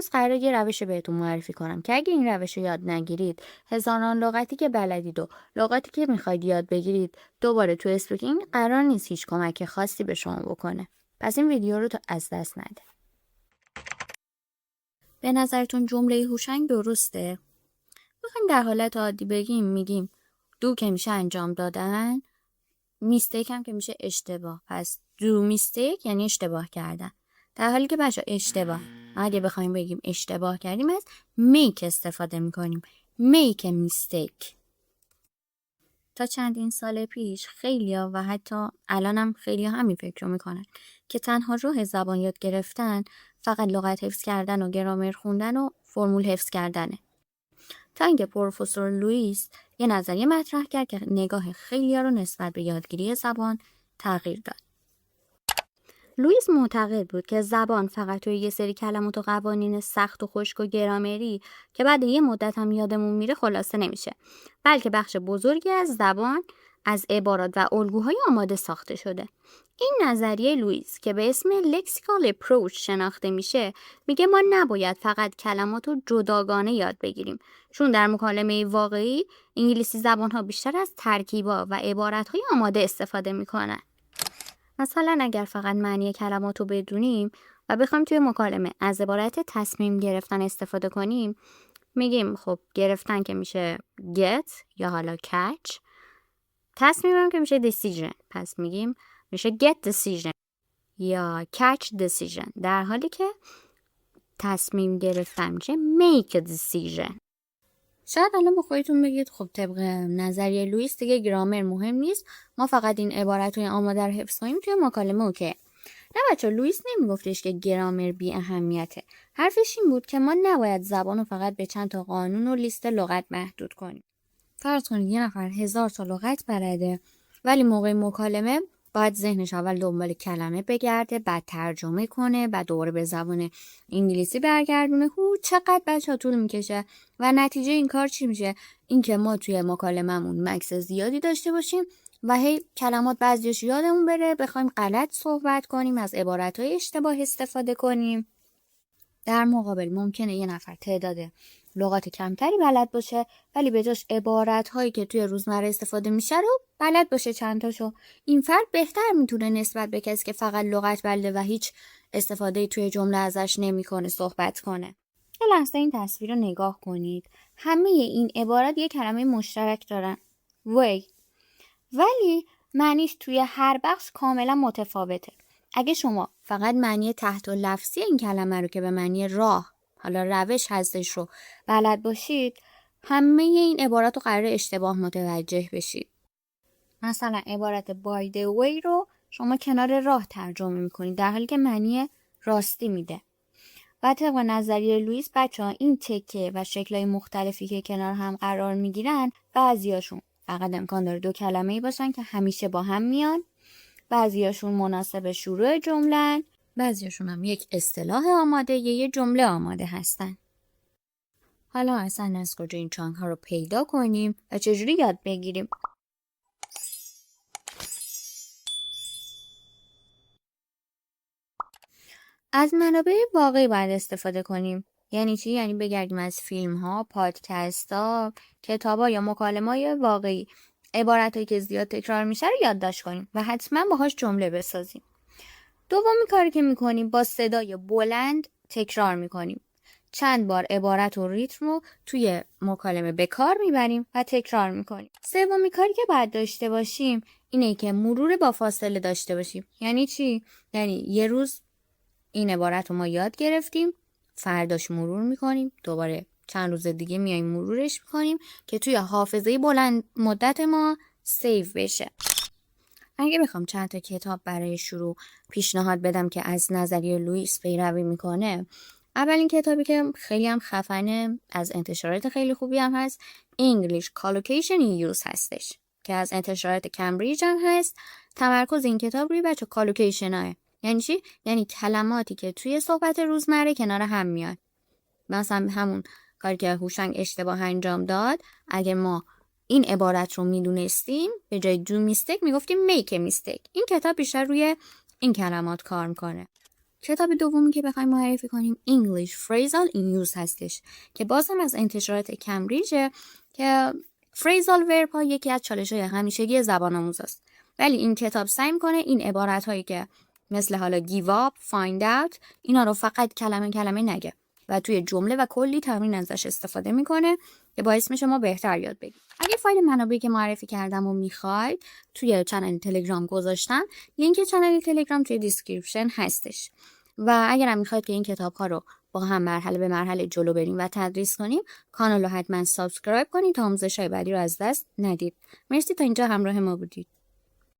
امروز قراره یه روش بهتون معرفی کنم که اگه این روش رو یاد نگیرید، هزاران لغتی که بلدید و لغتی که میخواید یاد بگیرید دوباره تو اسپیکینگ قرار نیست هیچ کمک خاصی به شما بکنه. پس این ویدیو رو از دست نده. به نظرتون جمله هوشنگ درسته؟ بخوایم در حالت عادی بگیم میگیم دو که میشه انجام دادن، میستیک هم که میشه اشتباه. پس دو میستیک یعنی اشتباه کردن. در حالی که بچه اگه بخوایم بگیم اشتباه کردیم از make استفاده میکنیم. make a mistake. تا چندین سال پیش خیلیا و حتی الانم خیلیا همین فکر رو میکنن که تنها راه زبان یاد گرفتن فقط لغت حفظ کردن و گرامر خوندن و فرمول حفظ کردنه. تا اینکه پروفسور لوئیس یه نظریه مطرح کرد که نگاه خیلیا رو نسبت به یادگیری زبان تغییر داد. لوئیس معتقد بود که زبان فقط توی یه سری کلمات و قوانین سخت و خشک و گرامری که بعد یه مدت هم یادمون میره خلاصه نمیشه، بلکه بخش بزرگی از زبان از عبارات و الگوهای آماده ساخته شده. این نظریه لوئیس که به اسم لکسیکال اپروچ شناخته میشه میگه ما نباید فقط کلمات رو جداگانه یاد بگیریم، چون در مکالمه واقعی انگلیسی زبان‌ها بیشتر از ترکیب‌ها و عبارت‌های آماده استفاده میکنن. مثلا اگر فقط معنی کلمات رو بدونیم و بخوایم توی مکالمه از عبارت تصمیم گرفتن استفاده کنیم، میگیم خب گرفتن که میشه get یا حالا catch، تصمیم هم که میشه decision، پس میگیم میشه get decision یا catch decision، در حالی که تصمیم گرفتن میشه make a decision. شاید الان با خودتون بگید خب طبق نظریه لوئیس دیگه گرامر مهم نیست، ما فقط این عبارت‌های آماده رو حفظ کنیم توی مکالمه اوکی. نه بچه، لوئیس نمیگفتش که گرامر بی اهمیته. حرفش این بود که ما نباید زبان رو فقط به چند تا قانون و لیست لغت محدود کنیم. فرض کنید یه نفر 1000 تا لغت بلده، ولی موقع مکالمه باید ذهنش اول دنبال کلمه بگرده، بعد ترجمه کنه، بعد دوباره به زبان انگلیسی برگردونه. چقدر بچه‌ها طول میکشه و نتیجه این کار چی میشه؟ اینکه ما توی مکالمه‌مون مکث زیادی داشته باشیم و هی کلمات بعضیش یادمون بره، بخوایم غلط صحبت کنیم، از عبارت‌های اشتباه استفاده کنیم. در مقابل ممکنه یه نفر تعداد لغات کمتری بلد باشه، ولی به جاش عبارت‌هایی که توی روزمره استفاده میشه رو بلد باشه چند تاشو. این فرد بهتر میتونه نسبت به کسی که فقط لغت بلده و هیچ استفاده توی جمله ازش نمیکنه صحبت کنه. یه لحظه این تصویر رو نگاه کنید. همه این عبارات یه کلمه مشترک دارن، way، ولی معنیش توی هر بخش کاملا متفاوته. اگه شما فقط معنی تحت و لفظی این کلمه رو که به معنی راه، حالا روش هستش رو بلد باشید، همه این عبارات رو قراره اشتباه متوجه بشید. مثلا عبارت by the way رو شما کنار راه ترجمه میکنید، در حالی که معنی راستی میده. و طبق نظریه لوئیس بچه‌ها این تکه و شکل‌های مختلفی که کنار هم قرار میگیرن، بعضیاشون فقط امکان داره دو کلمه‌ای باشن که همیشه با هم میان، بعضیاشون مناسب شروع جمله‌ن، بعضیاشون هم یک اصطلاح آماده یا یه جمله آماده هستن. حالا اصلا از کجا این چانگ‌ها رو پیدا کنیم و چجوری یاد بگیریم؟ از منابع واقعی باید استفاده کنیم. یعنی چی؟ یعنی بگردیم از فیلم‌ها، پادکست‌ها، کتاب‌ها یا مکالمه‌های واقعی عبارتایی که زیاد تکرار میشه رو یادداشت کنیم و حتما باهاش جمله بسازیم. دومی کاری که میکنیم با صدای بلند تکرار میکنیم. چند بار عبارت و ریتم رو توی مکالمه به کار میبریم و تکرار میکنیم. سومی کاری که باید داشته باشیم اینه که مرور با فاصله داشته باشیم. یعنی چی؟ یعنی یه روز این عبارت رو ما یاد گرفتیم، فرداش مرور میکنیم، دوباره چند روز دیگه میایم مرورش میکنیم که توی حافظه بلند مدت ما سیو بشه. اگه بخوام چند تا کتاب برای شروع پیشنهاد بدم که از نظریه لوئیس پیروی میکنه، اولین کتابی که خیلی هم خفنه، از انتشارات خیلی خوبی هم هست، English Collocation in Use هستش که از انتشارات کمبریج هم هست. تمرکز این کتاب روی بچه کالوکیشن های. یعنی چی؟ یعنی کلماتی که توی صحبت روزمره کنار هم میاد. مثلا همون کاری که هوشنگ اشتباه انجام داد، اگه ما این عبارت رو میدونستیم به جای do mistake میگفتیم make a mistake. این کتاب بیشتر روی این کلمات کار میکنه. کتاب دومی که بخوایم معرفی کنیم English Phrasal in Use هستش که باز هم از انتشارات کمبریجه که phrasal verb ها یکی از چالش‌های همیشگی زبان آموز است. ولی این کتاب سعی می‌کنه این عبارت هایی که مثل حالا give up, find out اینا رو فقط کلمه نگه و توی جمله و کلی تمرین ازش استفاده میکنه که باعث میشه ما بهتر یاد بگیریم. اگه فایل منابعی که معرفی کردم و میخواید توی چنل تلگرام گذاشتم، لینک چنل تلگرام توی دیسکریپشن هستش. و اگر هم میخواید که این کتاب ها رو با هم مرحله به مرحله جلو بریم و تدریس کنیم، کانال رو حتما سابسکرایب کنید تا آموزش های بعدی رو از دست ندید. مرسی تا اینجا همراه ما بودید.